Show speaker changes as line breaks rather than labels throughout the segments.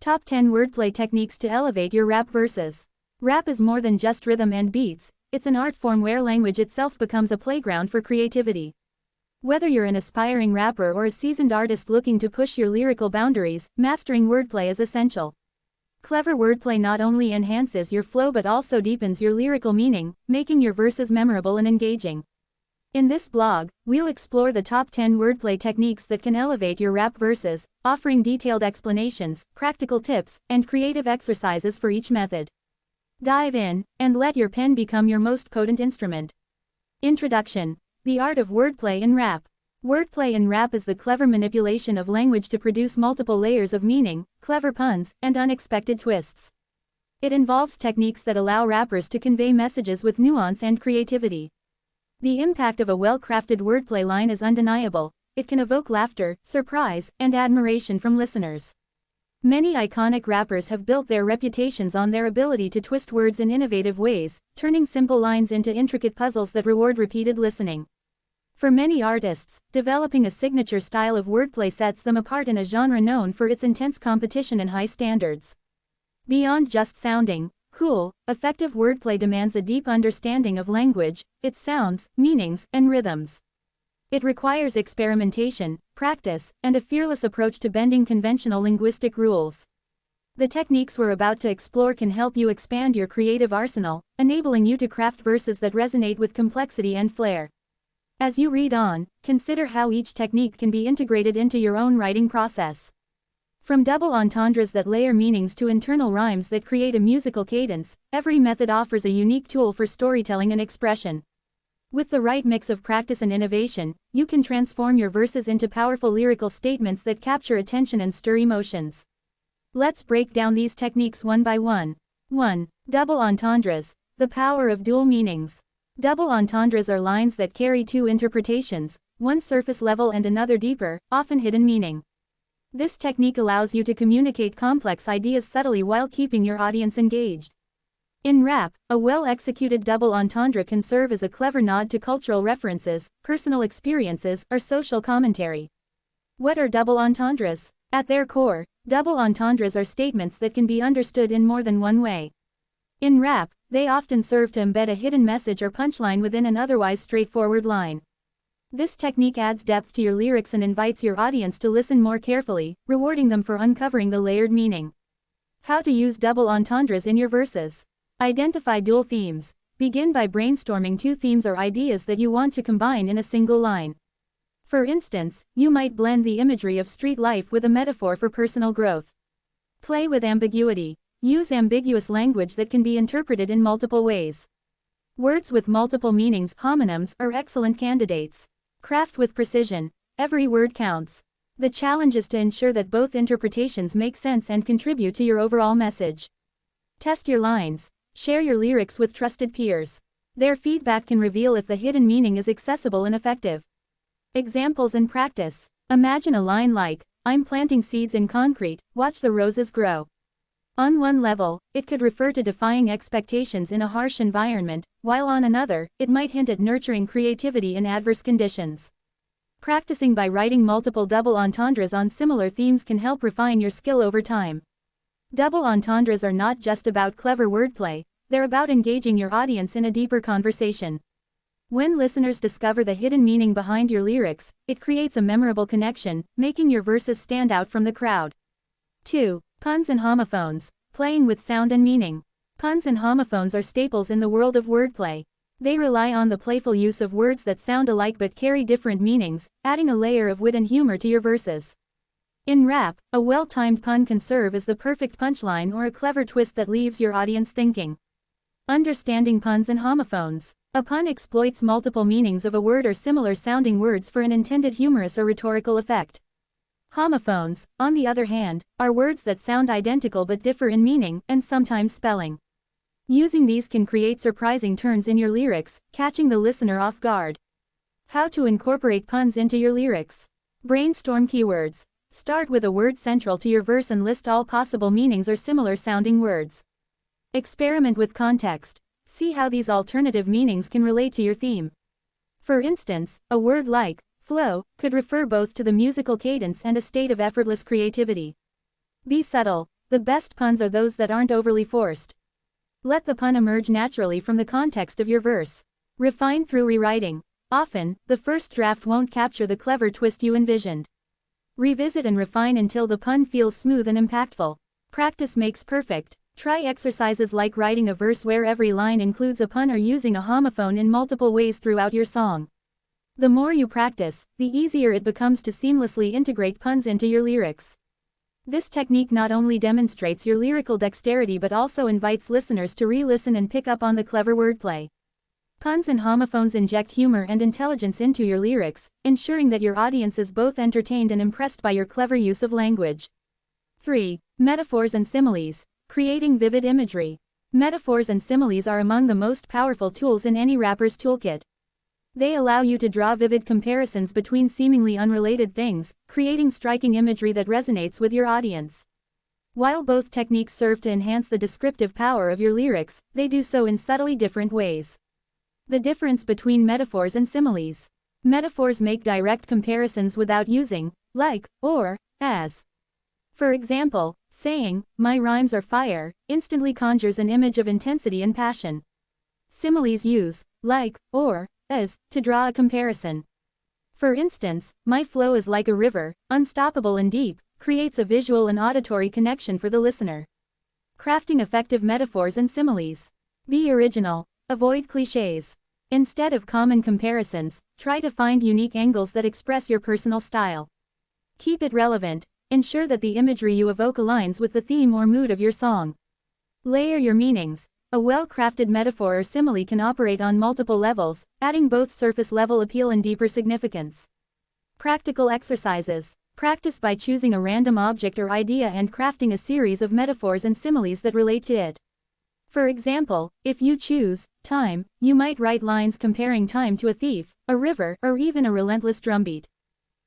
Top 10 Wordplay Techniques to Elevate Your Rap Verses. Rap is more than just rhythm and beats, it's an art form where language itself becomes a playground for creativity. Whether you're an aspiring rapper or a seasoned artist looking to push your lyrical boundaries, mastering wordplay is essential. Clever wordplay not only enhances your flow but also deepens your lyrical meaning, making your verses memorable and engaging. In this blog, we'll explore the top 10 wordplay techniques that can elevate your rap verses, offering detailed explanations, practical tips, and creative exercises for each method. Dive in, and let your pen become your most potent instrument. Introduction. The art of wordplay in rap. Wordplay in rap is the clever manipulation of language to produce multiple layers of meaning, clever puns, and unexpected twists. It involves techniques that allow rappers to convey messages with nuance and creativity. The impact of a well-crafted wordplay line is undeniable. It can evoke laughter, surprise, and admiration from listeners. Many iconic rappers have built their reputations on their ability to twist words in innovative ways, turning simple lines into intricate puzzles that reward repeated listening. For many artists, developing a signature style of wordplay sets them apart in a genre known for its intense competition and high standards. Beyond just sounding cool, effective wordplay demands a deep understanding of language, its sounds, meanings, and rhythms. It requires experimentation, practice, and a fearless approach to bending conventional linguistic rules. The techniques we're about to explore can help you expand your creative arsenal, enabling you to craft verses that resonate with complexity and flair. As you read on, consider how each technique can be integrated into your own writing process. From double entendres that layer meanings to internal rhymes that create a musical cadence, every method offers a unique tool for storytelling and expression. With the right mix of practice and innovation, you can transform your verses into powerful lyrical statements that capture attention and stir emotions. Let's break down these techniques one by one. 1. Double entendres. The power of dual meanings. Double entendres are lines that carry two interpretations, one surface level and another deeper, often hidden meaning. This technique allows you to communicate complex ideas subtly while keeping your audience engaged. In rap, a well-executed double entendre can serve as a clever nod to cultural references, personal experiences, or social commentary. What are double entendres? At their core, double entendres are statements that can be understood in more than one way. In rap, they often serve to embed a hidden message or punchline within an otherwise straightforward line. This technique adds depth to your lyrics and invites your audience to listen more carefully, rewarding them for uncovering the layered meaning. How to use double entendres in your verses. Identify dual themes. Begin by brainstorming two themes or ideas that you want to combine in a single line. For instance, you might blend the imagery of street life with a metaphor for personal growth. Play with ambiguity. Use ambiguous language that can be interpreted in multiple ways. Words with multiple meanings, homonyms, are excellent candidates. Craft with precision. Every word counts. The challenge is to ensure that both interpretations make sense and contribute to your overall message. Test your lines. Share your lyrics with trusted peers. Their feedback can reveal if the hidden meaning is accessible and effective. Examples in practice. Imagine a line like, "I'm planting seeds in concrete, watch the roses grow." On one level, it could refer to defying expectations in a harsh environment, while on another, it might hint at nurturing creativity in adverse conditions. Practicing by writing multiple double entendres on similar themes can help refine your skill over time. Double entendres are not just about clever wordplay, they're about engaging your audience in a deeper conversation. When listeners discover the hidden meaning behind your lyrics, it creates a memorable connection, making your verses stand out from the crowd. 2. Puns and homophones. Playing with sound and meaning. Puns and homophones are staples in the world of wordplay. They rely on the playful use of words that sound alike but carry different meanings, adding a layer of wit and humor to your verses. In rap, a well-timed pun can serve as the perfect punchline or a clever twist that leaves your audience thinking. Understanding puns and homophones. A pun exploits multiple meanings of a word or similar-sounding words for an intended humorous or rhetorical effect. Homophones, on the other hand, are words that sound identical but differ in meaning and sometimes spelling. Using these can create surprising turns in your lyrics, catching the listener off guard. How to incorporate puns into your lyrics. Brainstorm keywords. Start with a word central to your verse and list all possible meanings or similar-sounding words. Experiment with context. See how these alternative meanings can relate to your theme. For instance, a word like flow could refer both to the musical cadence and a state of effortless creativity. Be subtle. The best puns are those that aren't overly forced. Let the pun emerge naturally from the context of your verse. Refine through rewriting. Often, the first draft won't capture the clever twist you envisioned. Revisit and refine until the pun feels smooth and impactful. Practice makes perfect. Try exercises like writing a verse where every line includes a pun or using a homophone in multiple ways throughout your song. The more you practice, the easier it becomes to seamlessly integrate puns into your lyrics. This technique not only demonstrates your lyrical dexterity but also invites listeners to re-listen and pick up on the clever wordplay. Puns and homophones inject humor and intelligence into your lyrics, ensuring that your audience is both entertained and impressed by your clever use of language. 3. Metaphors and similes. Creating vivid imagery. Metaphors and similes are among the most powerful tools in any rapper's toolkit. They allow you to draw vivid comparisons between seemingly unrelated things, creating striking imagery that resonates with your audience. While both techniques serve to enhance the descriptive power of your lyrics, they do so in subtly different ways. The difference between metaphors and similes. Metaphors make direct comparisons without using like or as. For example, saying, "My rhymes are fire," instantly conjures an image of intensity and passion. Similes use like or as to draw a comparison. For instance, "My flow is like a river, unstoppable and deep," creates a visual and auditory connection for the listener. Crafting effective metaphors and similes. Be original. Avoid cliches. Instead of common comparisons, try to find unique angles that express your personal style. Keep it relevant. Ensure that the imagery you evoke aligns with the theme or mood of your song. Layer your meanings. A well-crafted metaphor or simile can operate on multiple levels, adding both surface-level appeal and deeper significance. Practical exercises. Practice by choosing a random object or idea and crafting a series of metaphors and similes that relate to it. For example, if you choose time, you might write lines comparing time to a thief, a river, or even a relentless drumbeat.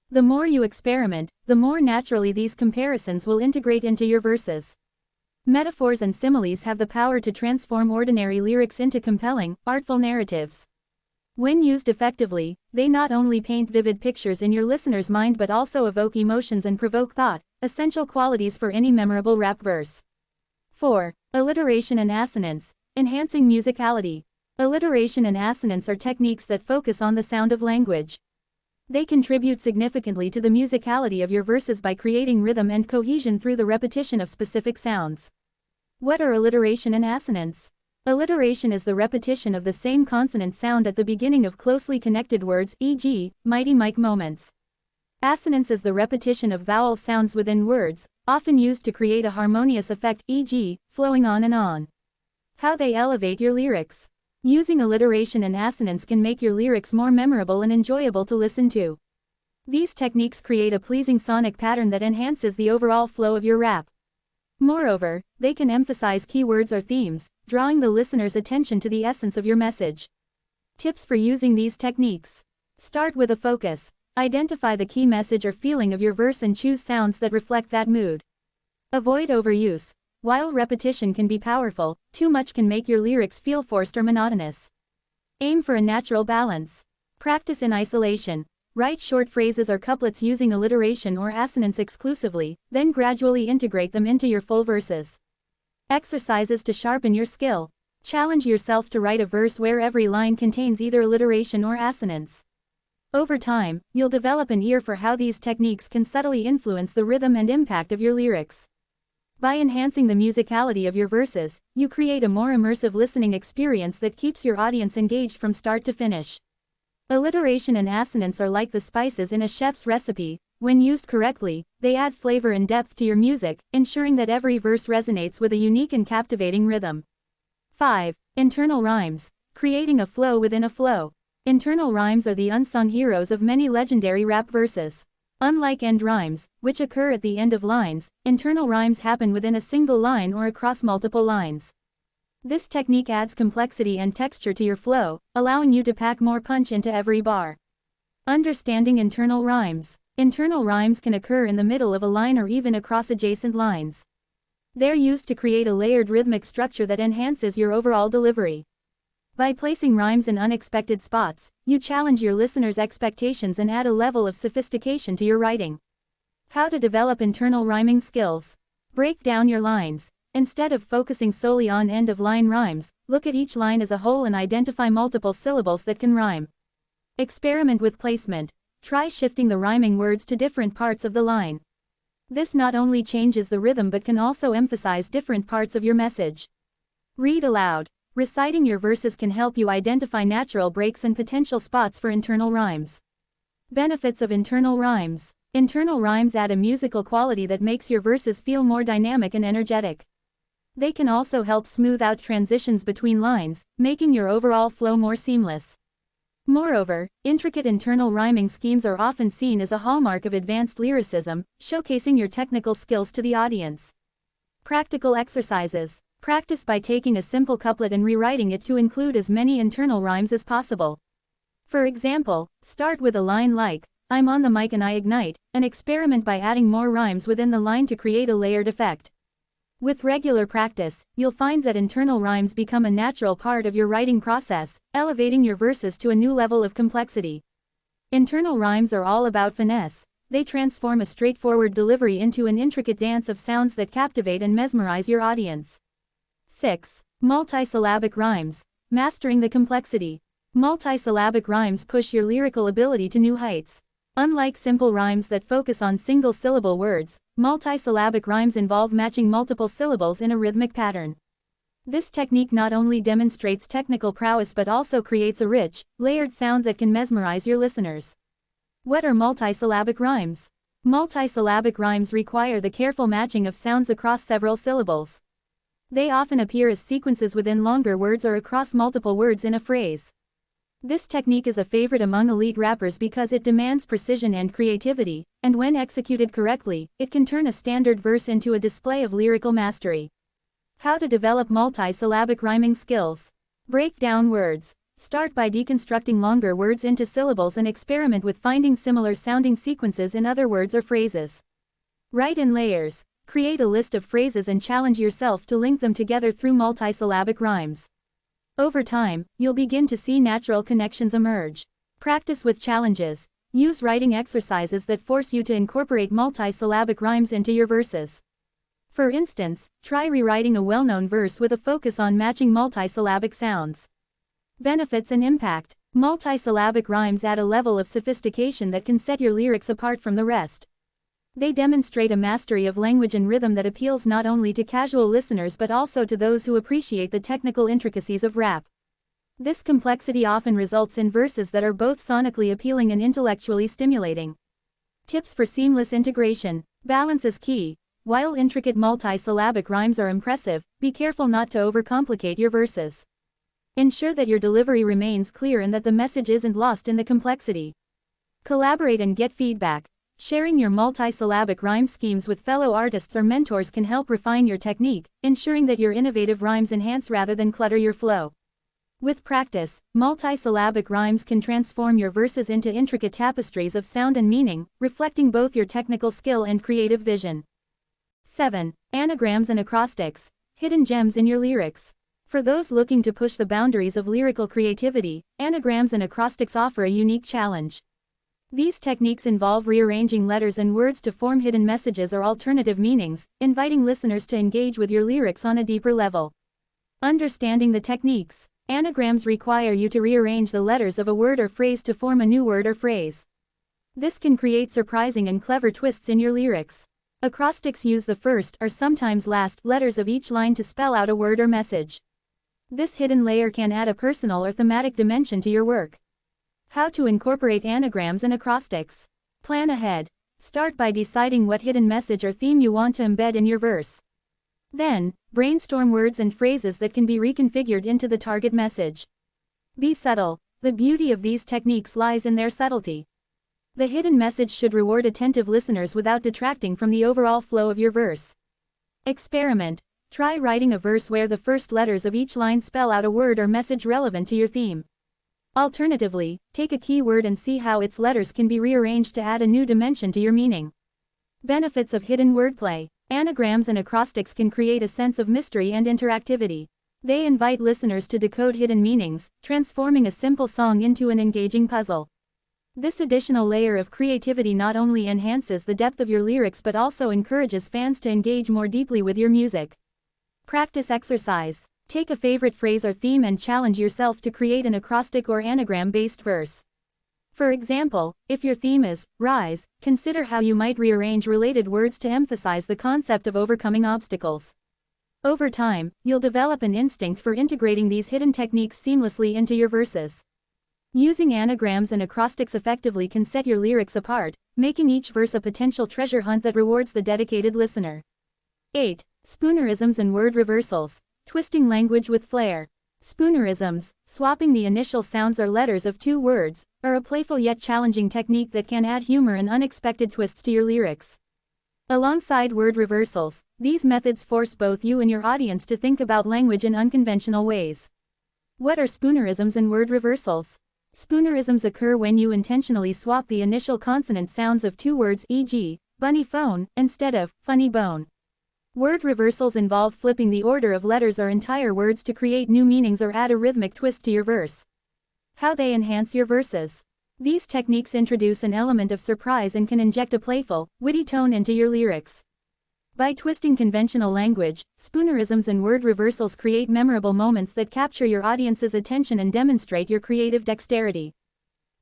The more you experiment, the more naturally these comparisons will integrate into your verses. Metaphors and similes have the power to transform ordinary lyrics into compelling, artful narratives. When used effectively, they not only paint vivid pictures in your listener's mind but also evoke emotions and provoke thought, essential qualities for any memorable rap verse. 4. Alliteration and assonance. Enhancing musicality. Alliteration and assonance are techniques that focus on the sound of language. They contribute significantly to the musicality of your verses by creating rhythm and cohesion through the repetition of specific sounds. What are alliteration and assonance? Alliteration is the repetition of the same consonant sound at the beginning of closely connected words, e.g., Mighty Mike moments. Assonance is the repetition of vowel sounds within words, often used to create a harmonious effect, e.g., flowing on and on. How they elevate your lyrics. Using alliteration and assonance can make your lyrics more memorable and enjoyable to listen to. These techniques create a pleasing sonic pattern that enhances the overall flow of your rap. Moreover, they can emphasize keywords or themes, drawing the listener's attention to the essence of your message. Tips for using these techniques. Start with a focus. Identify the key message or feeling of your verse and choose sounds that reflect that mood. Avoid overuse. While repetition can be powerful, too much can make your lyrics feel forced or monotonous. Aim for a natural balance. Practice in isolation. Write short phrases or couplets using alliteration or assonance exclusively, then gradually integrate them into your full verses. Exercises to sharpen your skill. Challenge yourself to write a verse where every line contains either alliteration or assonance. Over time, you'll develop an ear for how these techniques can subtly influence the rhythm and impact of your lyrics. By enhancing the musicality of your verses, you create a more immersive listening experience that keeps your audience engaged from start to finish. Alliteration and assonance are like the spices in a chef's recipe. When used correctly, they add flavor and depth to your music, ensuring that every verse resonates with a unique and captivating rhythm. 5. Internal rhymes. Creating a flow within a flow. Internal rhymes are the unsung heroes of many legendary rap verses. Unlike end rhymes, which occur at the end of lines, internal rhymes happen within a single line or across multiple lines. This technique adds complexity and texture to your flow, allowing you to pack more punch into every bar. Understanding internal rhymes. Internal rhymes can occur in the middle of a line or even across adjacent lines. They're used to create a layered rhythmic structure that enhances your overall delivery. By placing rhymes in unexpected spots, you challenge your listeners' expectations and add a level of sophistication to your writing. How to develop internal rhyming skills. Break down your lines. Instead of focusing solely on end-of-line rhymes, look at each line as a whole and identify multiple syllables that can rhyme. Experiment with placement. Try shifting the rhyming words to different parts of the line. This not only changes the rhythm but can also emphasize different parts of your message. Read aloud. Reciting your verses can help you identify natural breaks and potential spots for internal rhymes. Benefits of internal rhymes. Internal rhymes add a musical quality that makes your verses feel more dynamic and energetic. They can also help smooth out transitions between lines, making your overall flow more seamless. Moreover, intricate internal rhyming schemes are often seen as a hallmark of advanced lyricism, showcasing your technical skills to the audience. Practical exercises. Practice by taking a simple couplet and rewriting it to include as many internal rhymes as possible. For example, start with a line like, "I'm on the mic and I ignite," and experiment by adding more rhymes within the line to create a layered effect. With regular practice, you'll find that internal rhymes become a natural part of your writing process, elevating your verses to a new level of complexity. Internal rhymes are all about finesse. They transform a straightforward delivery into an intricate dance of sounds that captivate and mesmerize your audience. 6. Multisyllabic rhymes. Mastering the complexity. Multisyllabic rhymes push your lyrical ability to new heights. Unlike simple rhymes that focus on single-syllable words, multisyllabic rhymes involve matching multiple syllables in a rhythmic pattern. This technique not only demonstrates technical prowess but also creates a rich, layered sound that can mesmerize your listeners. What are multisyllabic rhymes? Multisyllabic rhymes require the careful matching of sounds across several syllables. They often appear as sequences within longer words or across multiple words in a phrase. This technique is a favorite among elite rappers because it demands precision and creativity, and when executed correctly, it can turn a standard verse into a display of lyrical mastery. How to develop multisyllabic rhyming skills. Break down words. Start by deconstructing longer words into syllables and experiment with finding similar sounding sequences in other words or phrases. Write in layers. Create a list of phrases and challenge yourself to link them together through multisyllabic rhymes. Over time, you'll begin to see natural connections emerge. Practice with challenges. Use writing exercises that force you to incorporate multisyllabic rhymes into your verses. For instance, try rewriting a well-known verse with a focus on matching multisyllabic sounds. Benefits and impact. Multisyllabic rhymes add a level of sophistication that can set your lyrics apart from the rest. They demonstrate a mastery of language and rhythm that appeals not only to casual listeners but also to those who appreciate the technical intricacies of rap. This complexity often results in verses that are both sonically appealing and intellectually stimulating. Tips for seamless integration. Balance is key. While intricate multisyllabic rhymes are impressive, be careful not to overcomplicate your verses. Ensure that your delivery remains clear and that the message isn't lost in the complexity. Collaborate and get feedback. Sharing your multisyllabic rhyme schemes with fellow artists or mentors can help refine your technique, ensuring that your innovative rhymes enhance rather than clutter your flow. With practice, multisyllabic rhymes can transform your verses into intricate tapestries of sound and meaning, reflecting both your technical skill and creative vision. 7. Anagrams and acrostics. Hidden gems in your lyrics. For those looking to push the boundaries of lyrical creativity, anagrams and acrostics offer a unique challenge. These techniques involve rearranging letters and words to form hidden messages or alternative meanings, inviting listeners to engage with your lyrics on a deeper level. Understanding the techniques. Anagrams require you to rearrange the letters of a word or phrase to form a new word or phrase. This can create surprising and clever twists in your lyrics. Acrostics use the first or sometimes last letters of each line to spell out a word or message. This hidden layer can add a personal or thematic dimension to your work. How to incorporate anagrams and acrostics. Plan ahead. Start by deciding what hidden message or theme you want to embed in your verse. Then, brainstorm words and phrases that can be reconfigured into the target message. Be subtle. The beauty of these techniques lies in their subtlety. The hidden message should reward attentive listeners without detracting from the overall flow of your verse. Experiment. Try writing a verse where the first letters of each line spell out a word or message relevant to your theme. Alternatively, take a key word and see how its letters can be rearranged to add a new dimension to your meaning. Benefits of hidden wordplay. Anagrams and acrostics can create a sense of mystery and interactivity. They invite listeners to decode hidden meanings, transforming a simple song into an engaging puzzle. This additional layer of creativity not only enhances the depth of your lyrics but also encourages fans to engage more deeply with your music. Practice exercise. Take a favorite phrase or theme and challenge yourself to create an acrostic or anagram-based verse. For example, if your theme is rise, consider how you might rearrange related words to emphasize the concept of overcoming obstacles. Over time, you'll develop an instinct for integrating these hidden techniques seamlessly into your verses. Using anagrams and acrostics effectively can set your lyrics apart, making each verse a potential treasure hunt that rewards the dedicated listener. 8. Spoonerisms and word reversals. Twisting language with flair. Spoonerisms, swapping the initial sounds or letters of two words, are a playful yet challenging technique that can add humor and unexpected twists to your lyrics. Alongside word reversals, these methods force both you and your audience to think about language in unconventional ways. What are spoonerisms and word reversals? Spoonerisms occur when you intentionally swap the initial consonant sounds of two words, e.g., bunny phone, instead of funny bone. Word reversals involve flipping the order of letters or entire words to create new meanings or add a rhythmic twist to your verse. How they enhance your verses. These techniques introduce an element of surprise and can inject a playful, witty tone into your lyrics. By twisting conventional language, spoonerisms and word reversals create memorable moments that capture your audience's attention and demonstrate your creative dexterity.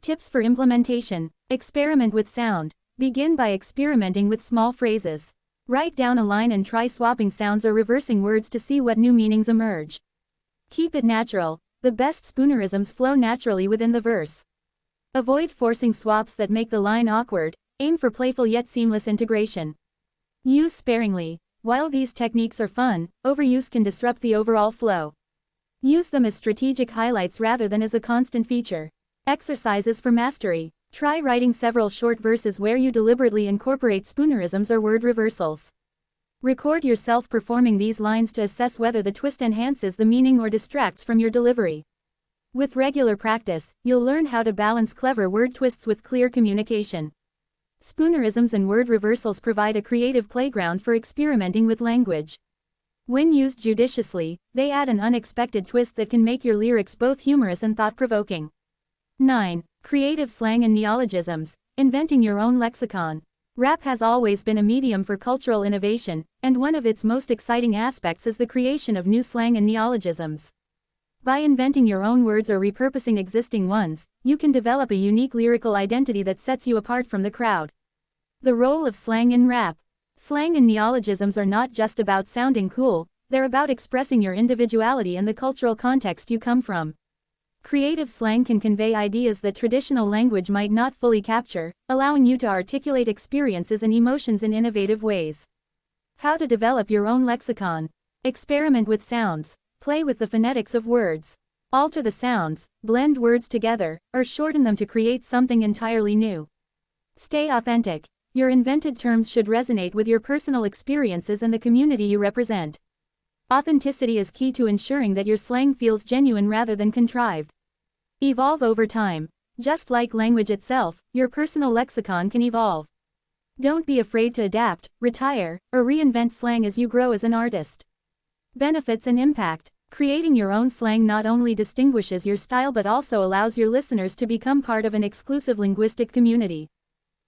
Tips for implementation. Experiment with sound. Begin by experimenting with small phrases. Write down a line and try swapping sounds or reversing words to see what new meanings emerge. Keep it natural. The best spoonerisms flow naturally within the verse. Avoid forcing swaps that make the line awkward. Aim for playful yet seamless integration. Use sparingly. While these techniques are fun, overuse can disrupt the overall flow. Use them as strategic highlights rather than as a constant feature. Exercises for mastery. Try writing several short verses where you deliberately incorporate spoonerisms or word reversals. Record yourself performing these lines to assess whether the twist enhances the meaning or distracts from your delivery. With regular practice, you'll learn how to balance clever word twists with clear communication. Spoonerisms and word reversals provide a creative playground for experimenting with language. When used judiciously, they add an unexpected twist that can make your lyrics both humorous and thought-provoking. 9. Creative slang and neologisms. Inventing your own lexicon. Rap has always been a medium for cultural innovation, and one of its most exciting aspects is the creation of new slang and neologisms. By inventing your own words or repurposing existing ones, you can develop a unique lyrical identity that sets you apart from the crowd. The role of slang in rap. Slang and neologisms are not just about sounding cool, they're about expressing your individuality and the cultural context you come from. Creative slang can convey ideas that traditional language might not fully capture, allowing you to articulate experiences and emotions in innovative ways. How to develop your own lexicon. Experiment with sounds. Play with the phonetics of words. Alter the sounds, blend words together, or shorten them to create something entirely new. Stay authentic. Your invented terms should resonate with your personal experiences and the community you represent. Authenticity is key to ensuring that your slang feels genuine rather than contrived. Evolve over time. Just like language itself, your personal lexicon can evolve. Don't be afraid to adapt, retire, or reinvent slang as you grow as an artist. Benefits and impact. Creating your own slang not only distinguishes your style but also allows your listeners to become part of an exclusive linguistic community.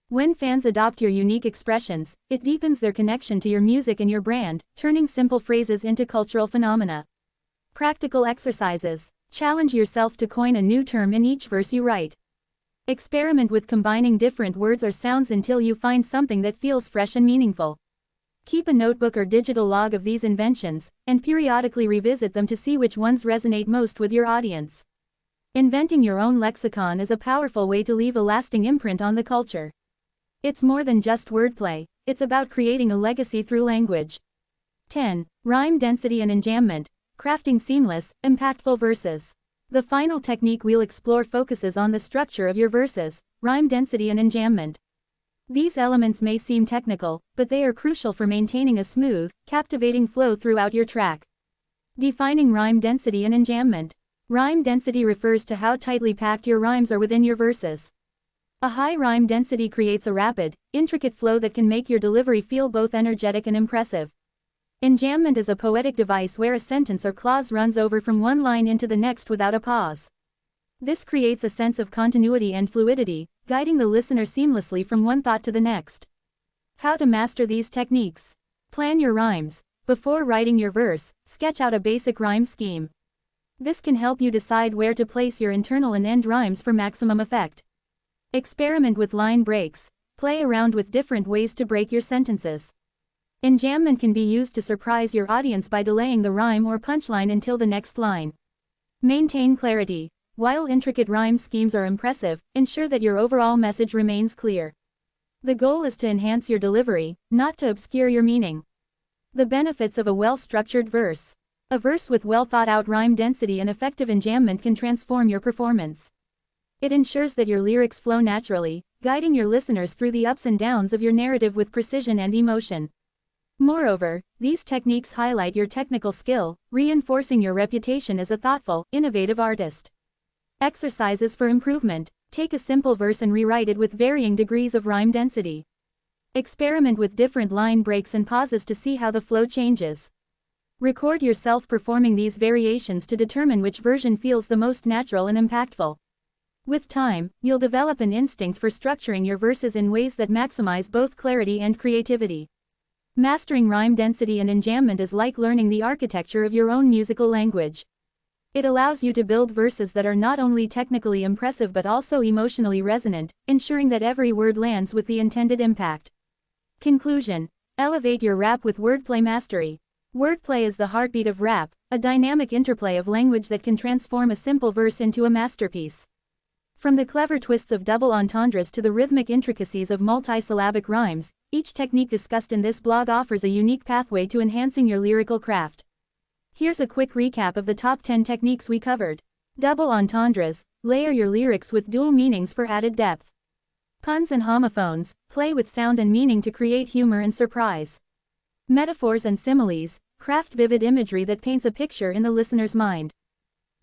When fans adopt your unique expressions, it deepens their connection to your music and your brand, turning simple phrases into cultural phenomena. Practical exercises. Challenge yourself to coin a new term in each verse you write. Experiment with combining different words or sounds until you find something that feels fresh and meaningful. Keep a notebook or digital log of these inventions, and periodically revisit them to see which ones resonate most with your audience. Inventing your own lexicon is a powerful way to leave a lasting imprint on the culture. It's more than just wordplay, it's about creating a legacy through language. 10. Rhyme density and enjambment. Crafting seamless, impactful verses. The final technique we'll explore focuses on the structure of your verses, rhyme density and enjambment. These elements may seem technical, but they are crucial for maintaining a smooth, captivating flow throughout your track. Defining rhyme density and enjambment. Rhyme density refers to how tightly packed your rhymes are within your verses. A high rhyme density creates a rapid, intricate flow that can make your delivery feel both energetic and impressive. Enjambment is a poetic device where a sentence or clause runs over from one line into the next without a pause. This creates a sense of continuity and fluidity, guiding the listener seamlessly from one thought to the next. How to master these techniques. Plan your rhymes. Before writing your verse, sketch out a basic rhyme scheme. This can help you decide where to place your internal and end rhymes for maximum effect. Experiment with line breaks. Play around with different ways to break your sentences. Enjambment can be used to surprise your audience by delaying the rhyme or punchline until the next line. Maintain clarity. While intricate rhyme schemes are impressive, ensure that your overall message remains clear. The goal is to enhance your delivery, not to obscure your meaning. The benefits of a well-structured verse. A verse with well-thought-out rhyme density and effective enjambment can transform your performance. It ensures that your lyrics flow naturally, guiding your listeners through the ups and downs of your narrative with precision and emotion. Moreover, these techniques highlight your technical skill, reinforcing your reputation as a thoughtful, innovative artist. Exercises for improvement. Take a simple verse and rewrite it with varying degrees of rhyme density. Experiment with different line breaks and pauses to see how the flow changes. Record yourself performing these variations to determine which version feels the most natural and impactful. With time, you'll develop an instinct for structuring your verses in ways that maximize both clarity and creativity. Mastering rhyme density and enjambment is like learning the architecture of your own musical language. It allows you to build verses that are not only technically impressive but also emotionally resonant, ensuring that every word lands with the intended impact. Conclusion. Elevate your rap with wordplay mastery. Wordplay is the heartbeat of rap, a dynamic interplay of language that can transform a simple verse into a masterpiece. From the clever twists of double entendres to the rhythmic intricacies of multisyllabic rhymes, each technique discussed in this blog offers a unique pathway to enhancing your lyrical craft. Here's a quick recap of the top 10 techniques we covered. Double entendres. Layer your lyrics with dual meanings for added depth. Puns and homophones. Play with sound and meaning to create humor and surprise. Metaphors and similes. Craft vivid imagery that paints a picture in the listener's mind.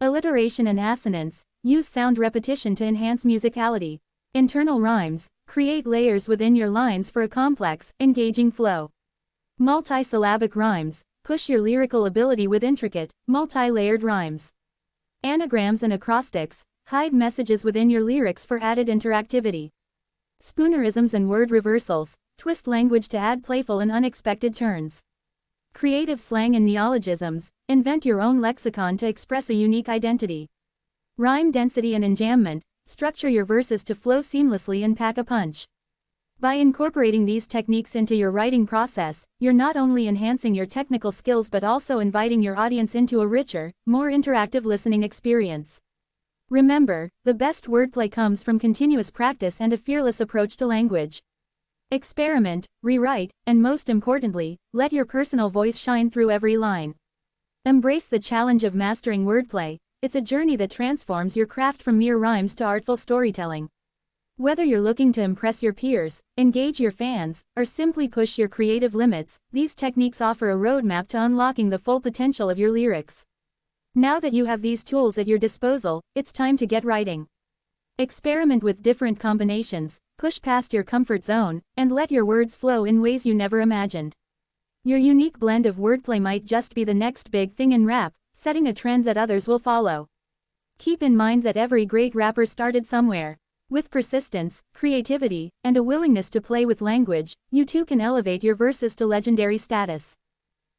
Alliteration and assonance. Use sound repetition to enhance musicality. Internal rhymes. Create layers within your lines for a complex, engaging flow. Multisyllabic rhymes. Push your lyrical ability with intricate, multi-layered rhymes. Anagrams and acrostics. Hide messages within your lyrics for added interactivity. Spoonerisms and word reversals. Twist language to add playful and unexpected turns. Creative slang and neologisms. Invent your own lexicon to express a unique identity. Rhyme density and enjambment. Structure your verses to flow seamlessly and pack a punch. By incorporating these techniques into your writing process, you're not only enhancing your technical skills but also inviting your audience into a richer, more interactive listening experience. Remember, the best wordplay comes from continuous practice and a fearless approach to language. Experiment, rewrite, and most importantly, let your personal voice shine through every line. Embrace the challenge of mastering wordplay. It's a journey that transforms your craft from mere rhymes to artful storytelling. Whether you're looking to impress your peers, engage your fans, or simply push your creative limits, these techniques offer a roadmap to unlocking the full potential of your lyrics. Now that you have these tools at your disposal, it's time to get writing. Experiment with different combinations, push past your comfort zone, and let your words flow in ways you never imagined. Your unique blend of wordplay might just be the next big thing in rap, setting a trend that others will follow. Keep in mind that every great rapper started somewhere. With persistence, creativity, and a willingness to play with language, you too can elevate your verses to legendary status.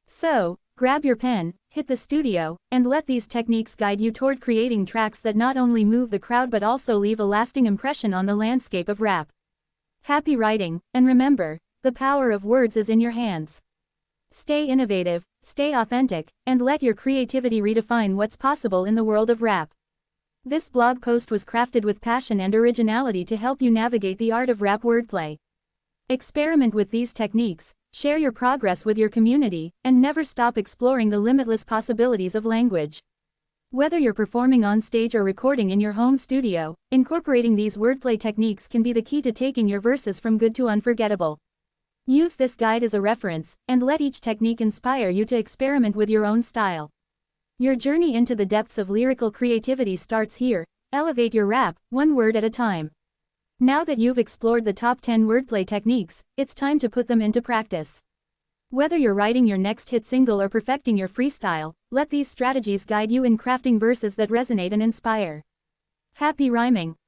So, grab your pen, hit the studio, and let these techniques guide you toward creating tracks that not only move the crowd but also leave a lasting impression on the landscape of rap. Happy writing, and remember, the power of words is in your hands. Stay innovative, stay authentic, and let your creativity redefine what's possible in the world of rap. This blog post was crafted with passion and originality to help you navigate the art of rap wordplay. Experiment with these techniques, share your progress with your community, and never stop exploring the limitless possibilities of language. Whether you're performing on stage or recording in your home studio, incorporating these wordplay techniques can be the key to taking your verses from good to unforgettable. Use this guide as a reference, and let each technique inspire you to experiment with your own style. Your journey into the depths of lyrical creativity starts here. Elevate your rap, one word at a time. Now that you've explored the top 10 wordplay techniques, it's time to put them into practice. Whether you're writing your next hit single or perfecting your freestyle, let these strategies guide you in crafting verses that resonate and inspire. Happy rhyming.